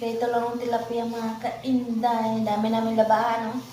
Prito lang ng tilapia mga kainday. Dami namin labahan, no?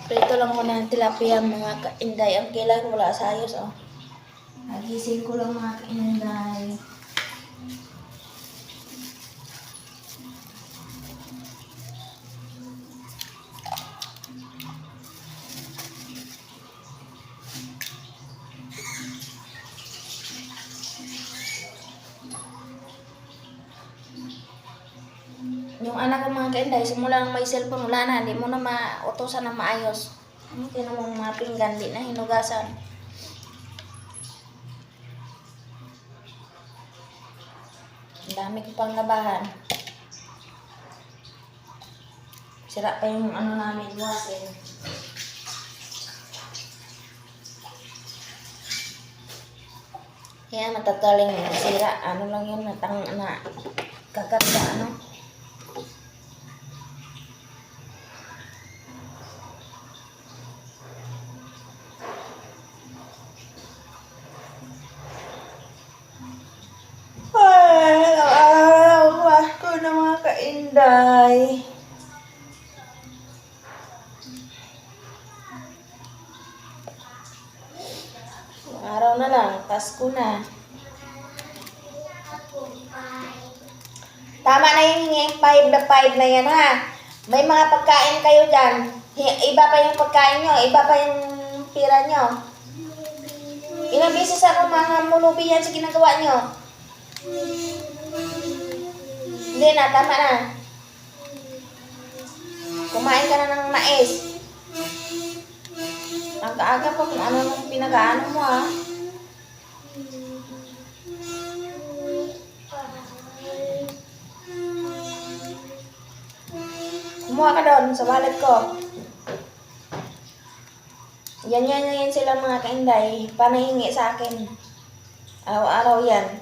Prito lang muna ng tilapia mga kainday. Ang kailan wala sa ayos, oh. Nagising ko lang mga kainday. Yung anak ko mga kainday, simula nang may cellphone, wala na, hindi mo na mautosan na maayos. Hindi na mong mga pinggan, di na hinugasan. Ang dami ko pang labahan. Sira pa yung ano namin, wasin. Kaya matataling sira, ano lang yun, kakarga, ano. Ko na mga kainday. Araw na lang, Pasko na. Tama na yung 5 na 5 na yan, ha. May mga pagkain kayo dyan. Iba pa yung pagkain nyo, iba pa yung pira nyo. Ilang beses ako mga mulubi yan sa ginagawa nyo. Hindi na, tama na. Kumain ka na ng mais. Ang kaaga pa kung ano nung pinag-ano mo, ha. Kumuha ka doon sa wallet ko. Yan sila mga kainday. Panahingi sa akin. Araw-araw yan.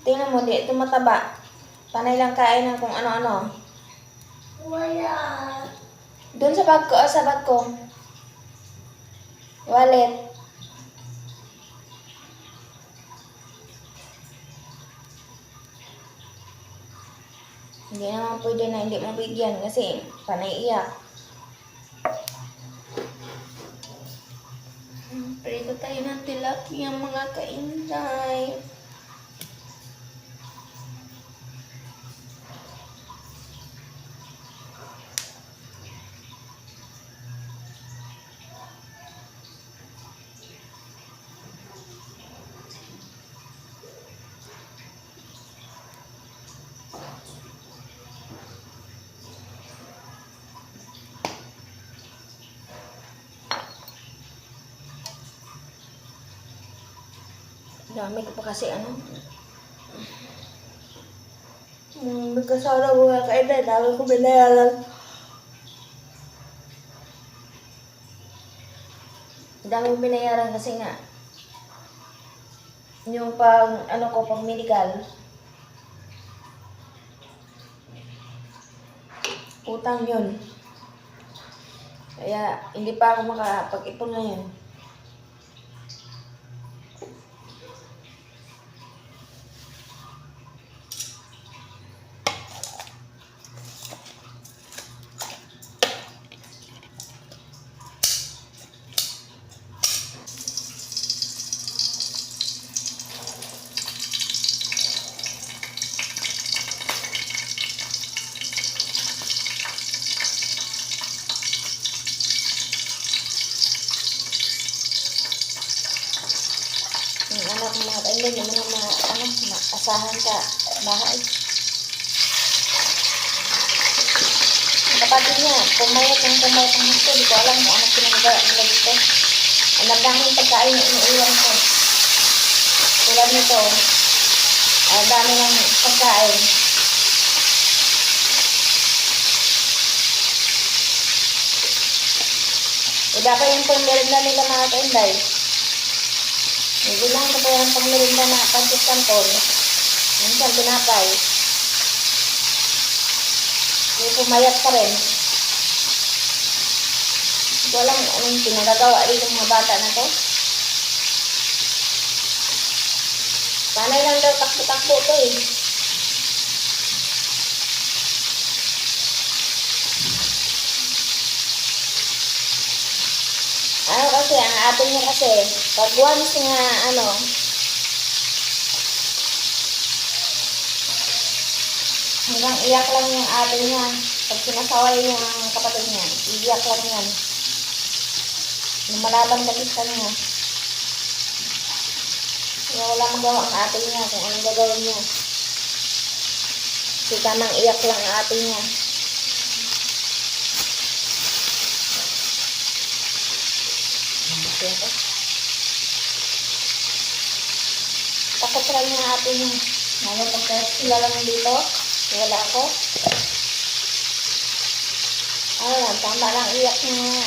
Tingnan mo, di ito mataba. Panay lang kain ng kung ano-ano. Wala. Doon sa bag ko. Wallet. Hindi naman pwede na hindi mo bigyan kasi panay iyak. Prito tayo ng tilapia mga kainday. Dami ko pa kasi ano. Magkasara ko mga kainday. Dami ko binayaran. Dami ko binayaran kasi nga. Yung pag medical. Utang yun. Kaya hindi pa ako makapag-ipon ngayon. anak ng mga kainday, hindi mo na maasahan sa bahay. Ang kapatid niya, pumayat ang gusto. Di ko alam kung ano pinagagawa nila dito. Ang daming pagkain na iniiwan ko. Tulad nito, ang dami ng pagkain. Iba pa yung pangmerinda nila mga kainday. Bilang ko pa yung pangmerinda na pancit canton. Minsan tinapay. May pumayat pa rin. Hindi ko alam anong pinagagawa rin ng mga bata na to. Panay lang daw takbo-takbo to eh. Ano kasi, ang ate niya kasi, pag once nga, hanggang iyak lang yung ate niya. Pag sinasaway niya ang kapatid niya, iyak lang yan. Lumalaban kasi sa kanya. Kaya wala magawa ang ate niya kung anong gagawin niya. Kasi tamang iyak lang ang ate niya. Takot lang yung ate niya. Lalo pagka sila lang dito, wala ako. Tama lang iyak niya.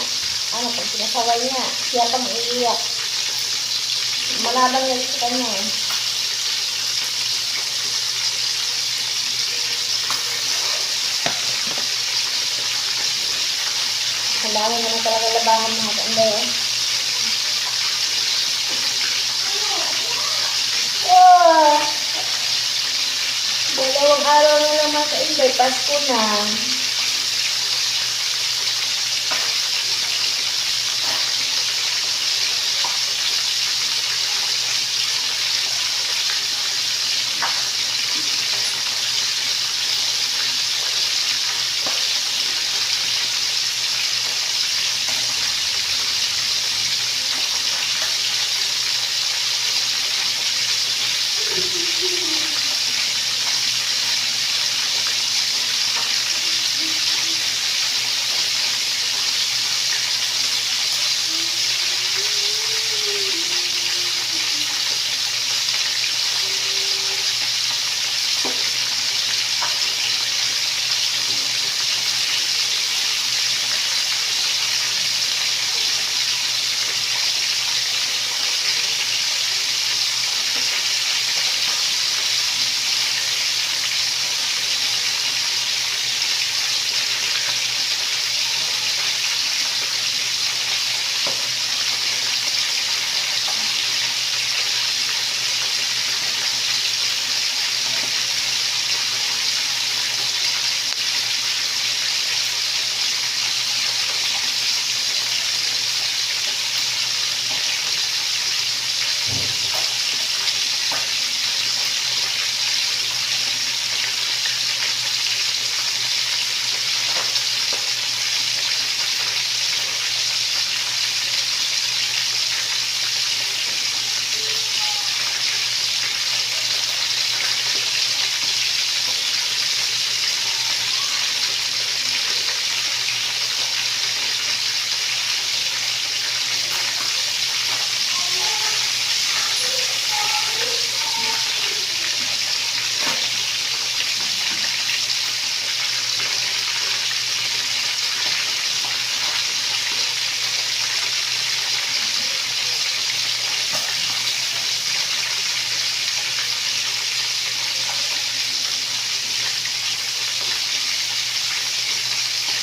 Pag sinasaway niya, siya pang iiyak. Malabang niya sa kanya eh. Ang dami naman talaga labahan mga kainday eh. Dalawang araw na lang mga kainday, Pasko na.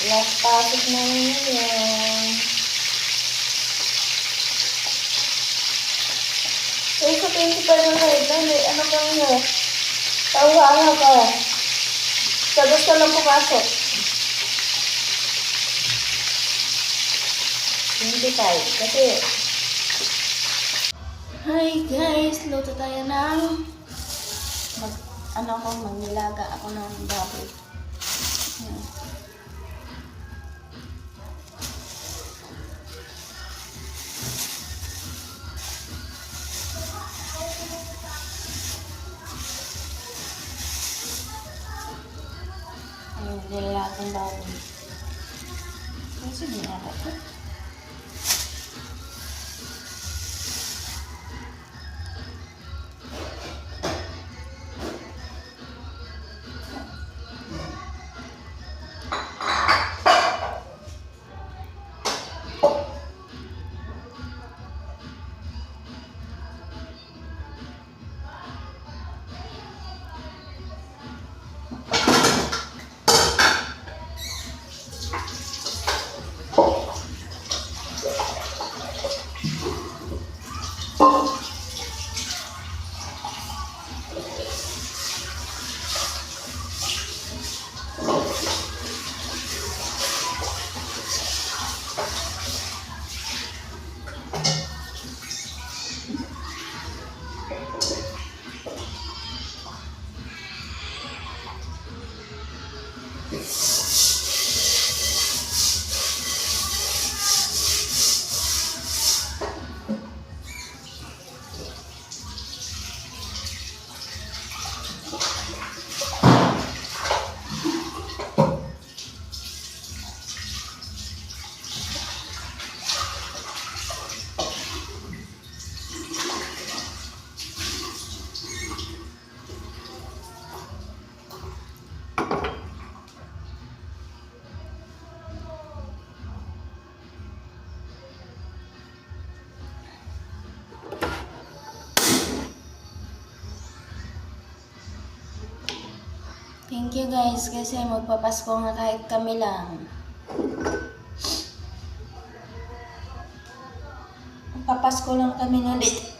Last topic na yun. So, sa 25 na rin, ano kang nyo? Tawa ka. Sa gusto lang pumasok. 25. Kasi, hi guys, luto tayo ng magnilaga ako ng baboy. Yan. Bagong baboy. Kasi di nga ito. Thank you guys kasi magpapasko nga kahit kami lang. Magpapasko lang kami na dito.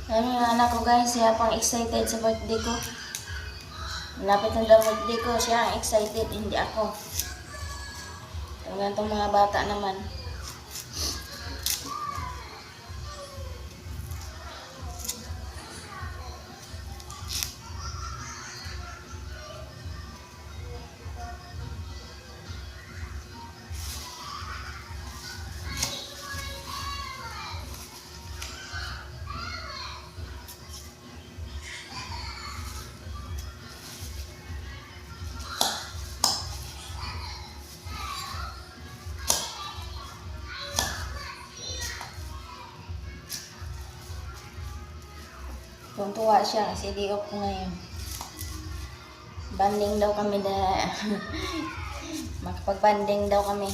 Ano yung anak ko guys, siya pang excited sa birthday ko. Malapit na daw birthday ko, siya ang excited, hindi ako. Talagang itong mga bata naman. Tuntua siya kasi di off ko ngayon. Banding daw kami na makapag-banding daw kami.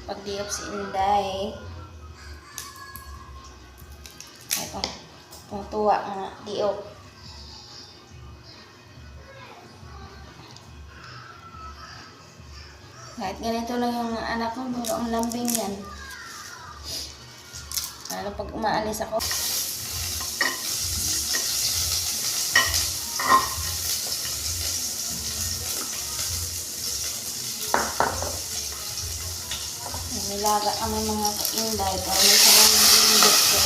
Pag di off si Inday. Ito, tuntua nga, di off. Kahit ganito lang yung anak ko, pero ang lambing yan. Lalo pag umaalis ako. Nilaga kami mga kainday para may sarang yung dito.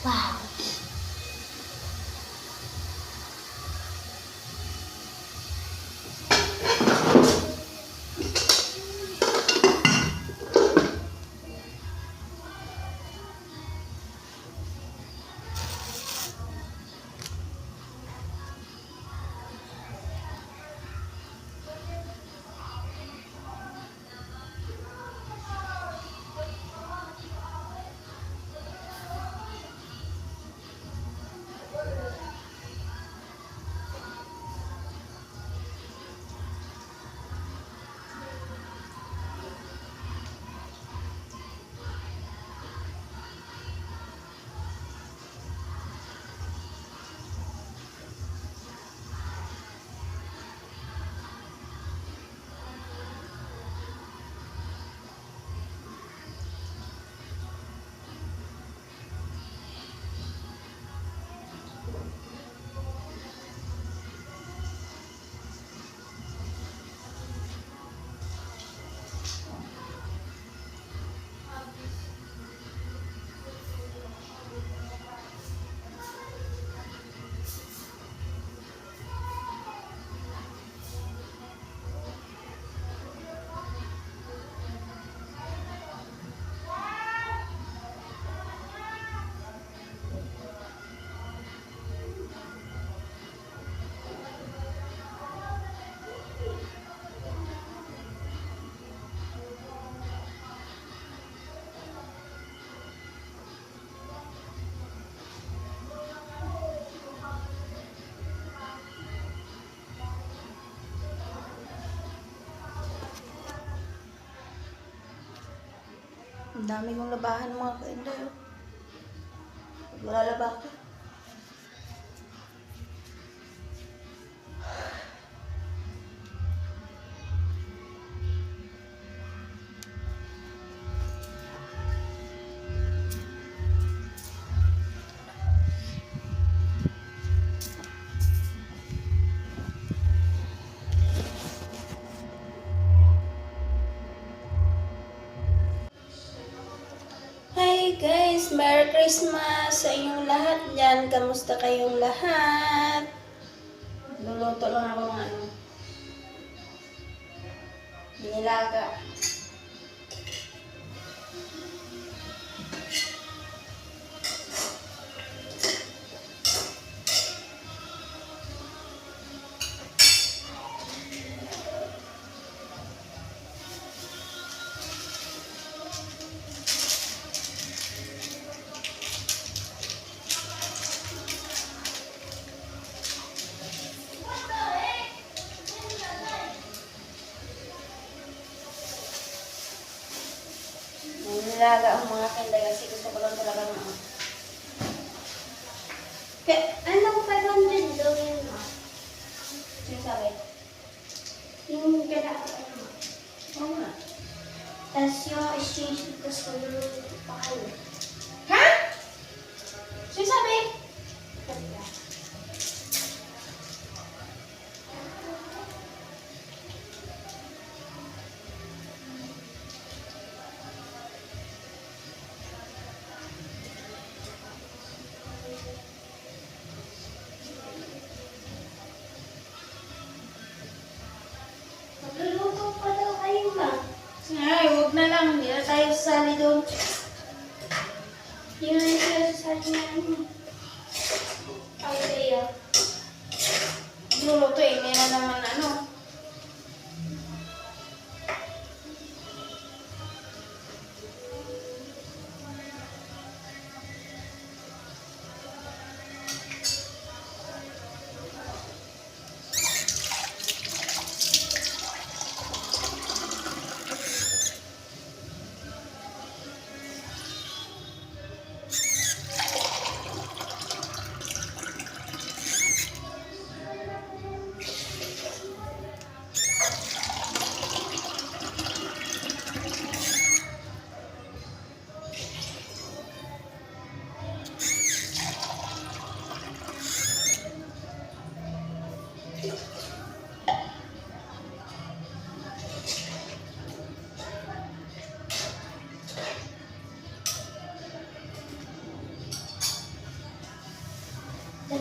Wow. Ang dami kong labahan mga kainday. Oh. Wala laba ko. Hi guys! Merry Christmas sa inyong lahat dyan. Kamusta kayong lahat? Luluto lang ako ng ano. Nilaga. Nilaga ang mga kanday kasi gusto ko lang talaga ng ano. Anong 500 gawin mo? Sinasabi? Yung pinaka mo. Oo nga. Tapos yung exchange ko sa pakal. Ha? Sinasabi? Magluluto pa daw kayo ma. Ay, huwag na lang. Hindi na tayo sasali doon. Yung nasa sa niya ano. Ang kaya. Luluto eh. Hindi na naman ano.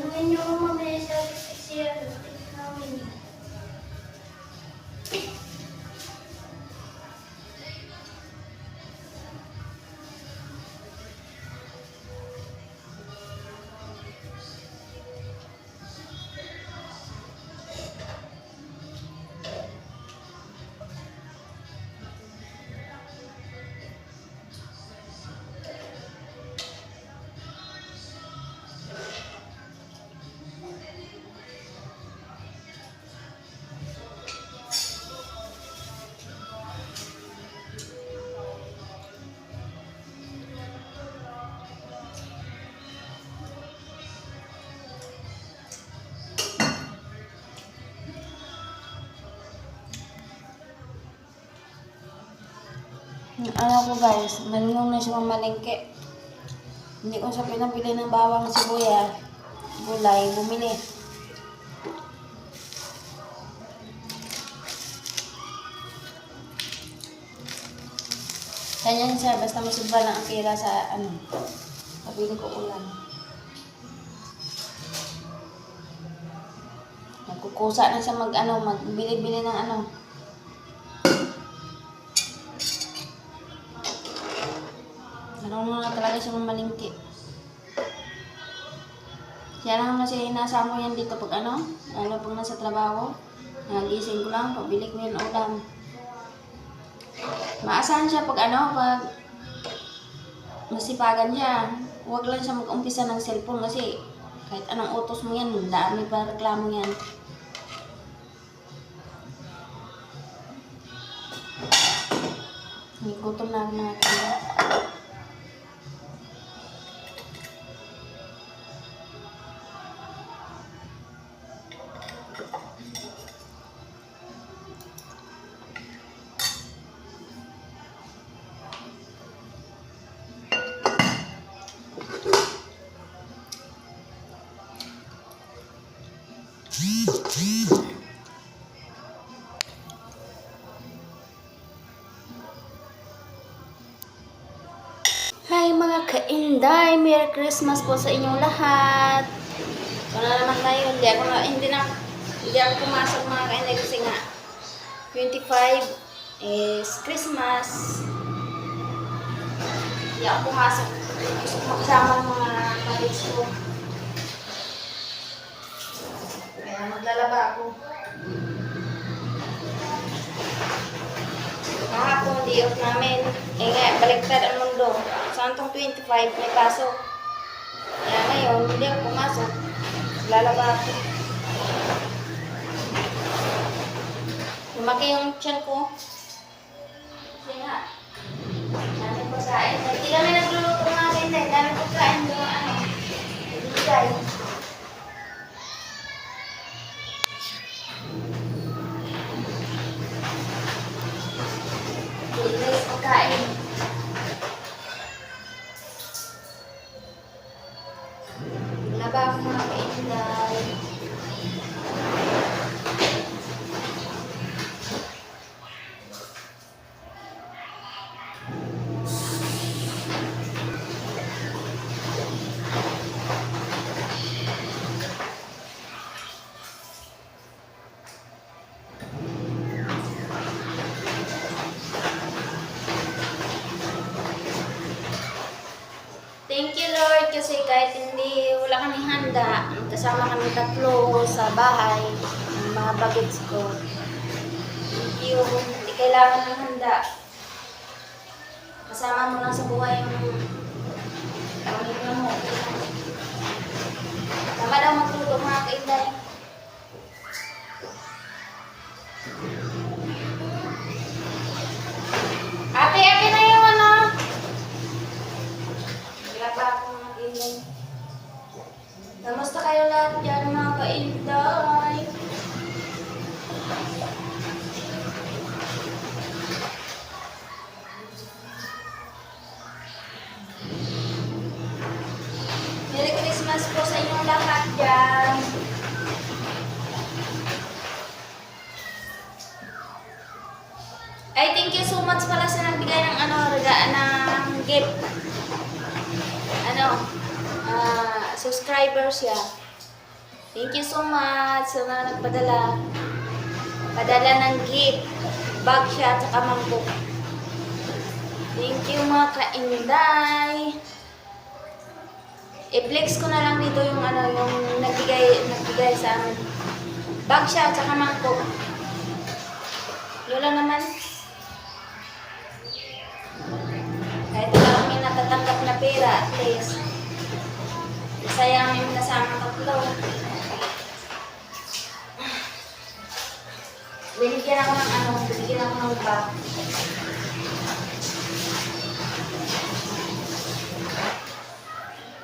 Sabihin niyo mamaya sa siya namin. Yung ano ko guys, marunong na siya mamalengke. Hindi ko siya pinabili ng bawang sibuyas, gulay, bumili. Ganyan siya, basta masubra lang ang pera sa ano, pabili ko ulam. Magkukusa na siya magbili-bili ng ano. Marunong na talaga siya mamalingki. Kaya lang kasi inasama yan dito pag ano, lalo pag nasa trabaho. Nagising ko lang, pabili ko yung ulam. Maasahan siya pag ano, pag masipagan siya. Huwag lang siya mag-umpisa ng cellphone kasi kahit anong utos mo yan, dami pa reklamo yan. May gutom na mga kaya. Hi mga kainday! Merry Christmas po sa inyong lahat! So na naman tayo, hindi ako pumasok mga kainday kasi nga 25 is Christmas. Hindi ako pumasok. Gusto ko makasama ng mga colleagues ko. Kaya maglalaba ako. Kahapon, di off namin. Nga, baliktad ang mundo. Saan tong 25, may pasok. Kaya ngayon, hindi ako pumasok. Lalaba ako. Lumaki yung tiyan ko. Kasi nga, dami pagkain. Hindi kami nagluluto nga rin. Dami pagkain doon, ano, ibigay. Ibigay pagkain. Laba ako mga kainday. Thank you Lord kasi kahit wala kami handa, kasama kami tatlo sa bahay, ang mga bagets ko. Thank you, hindi kailangan ng handa. Kasama mo lang sa buhay yung pamilya mo. Tama daw magluto mga kainday. Ate na yung ano. Wala pa ako mga kainday. Kamusta kayo lahat dyan mga kainday? Merry Christmas po sa inyong lahat dyan. Ay, thank you so much pala sa nagbigay ng ng gift. Subscribers siya. Thank you so much sa mga nagpadala. Padala ng gift. Bag siya at saka mangkok. Thank you mga kainday. I-flex ko na lang dito yung yung nagbigay sa amin. Bag siya at saka mangkok. Yun lang naman. Kahit wala kami natatanggap na pera, at least. Masaya kami nasama tatlo. Binigyan ako ng bag.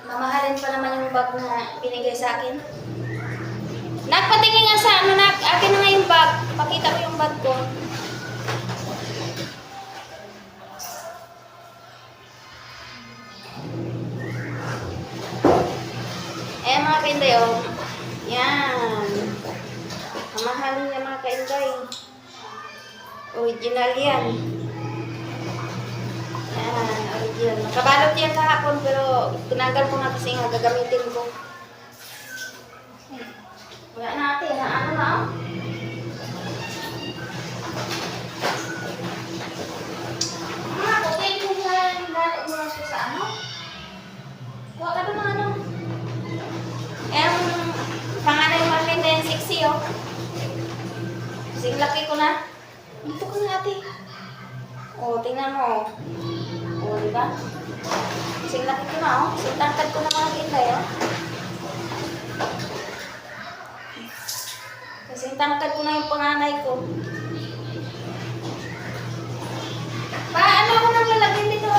Mamahalin pa naman yung bag na binigay sa akin. Nagpatingin nga sa akin na nga yung bag. Pakita ko yung bag ko. Mga kainday, oh. Yan. Mamahalin niya mga kainday. Original yan. Yan, original. Nakabalot yan kahapon pero tinanggal ko na kasi nga gagamitin ko. Wala natin. Ano na, oh. Okay kung galit mo na siya sa ano? Huwag ka doon ng panganay mo rin na yung sexy, oh. Kasing laki ko na. Dito ko na, ate. Oh, tingnan mo, oh. Oh, diba? Kasing laki ko na, oh. Kasing tangkad ko na mga kinday, oh. Kasing tangkad ko na yung panganay ko. Paano ako nang lalagyan dito?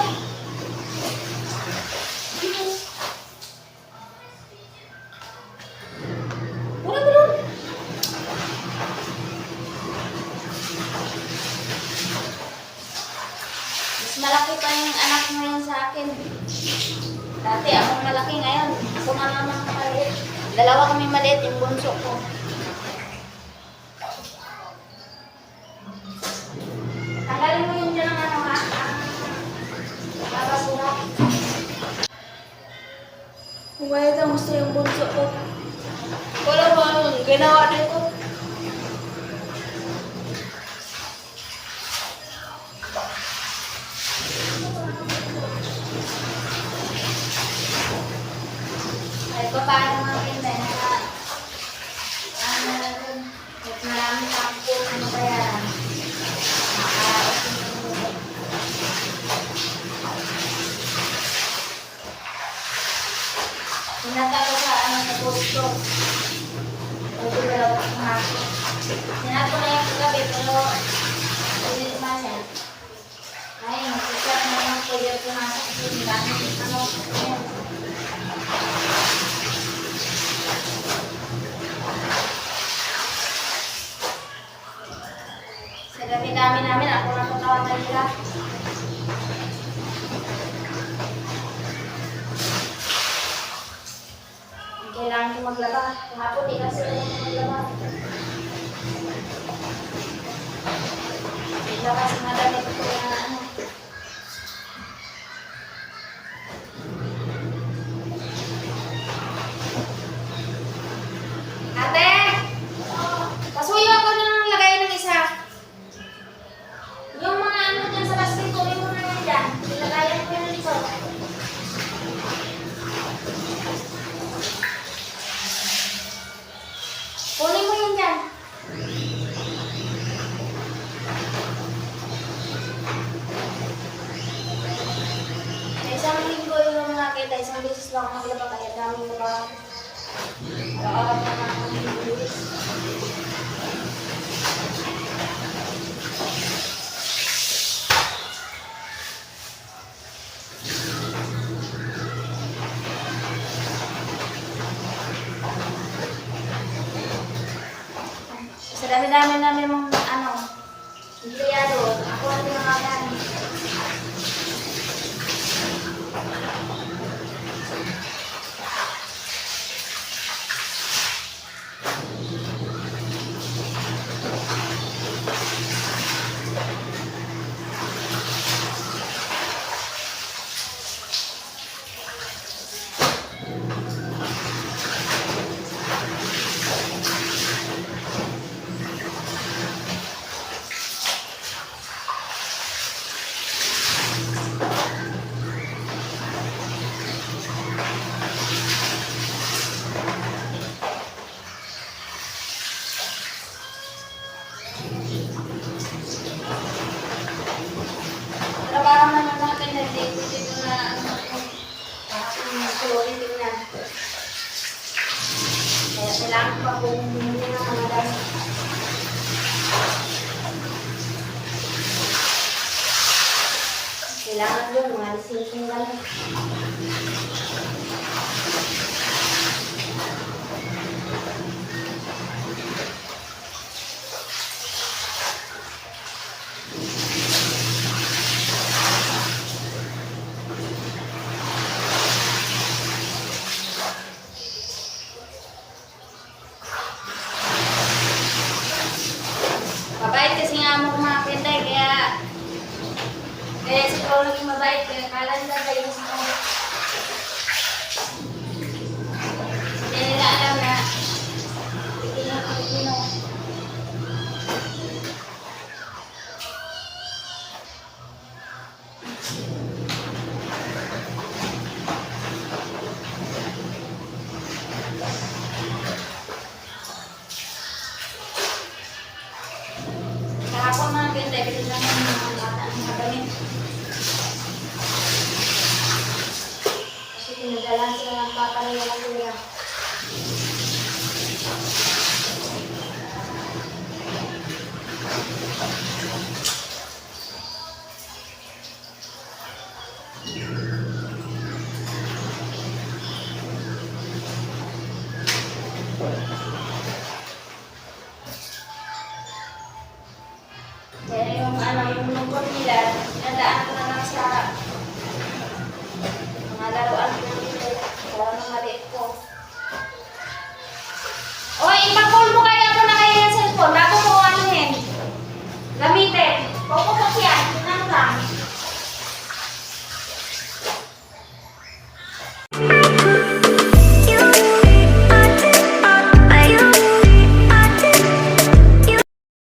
Malaki pa yung anak ngayon sa akin. Dati akong malaki ngayon. Ako na naman maliit. Dalawa kami maliit, yung bunso ko. Tanggalin mo yung dyan ng ano ha? Babasura. Kung kaya daw gusto yung bunso ko. Wala mo ano, ginawa din ko. Paano mga pinday na maraming tampo, ano kaya sinatago sa sa gusto pwede dalawa sa hako sinato na yung kagabi pero pwede naman yan ay nagsikat na yung pwede pumasok kasi sa dami-dami namin, ako natatawa nila. Kailangan ko maglaba. Kahapon, di kasi maglaba. Hindi kasi madami ko yung ano. Ate! Pasuyo ako ng lagay ng isa. Yung mga ano dyan sa basket, tuloy mo na yan dyan. Ilagayan mo yan dito. Kunin mo yun dyan. Isang linggo yung mga kita, isang beses lang ako maglaba kaya daming laba. Araw-araw na ako maglibis. Sa dami-dami namin mga empleyado, ako ang tinangagan. natin tingnan. Kaya kailangan pa bumili ng mga damit. Kailangan doon, mga decision lang. Mabait kasi nga mo mga kenday, kaya si Paul naging mabait, kaya kala nila kayo sa kanya. Hindi nila alam na Pilipino. Kahapon mga kenday, kasi lang yung mga bata ang mga damit. Kasi pinadalan sila ng papa nila ng kuya. Kaya yung lungkot nila, nadaan ko na lang sa mga laruan ko nila. Para mga maliit ko.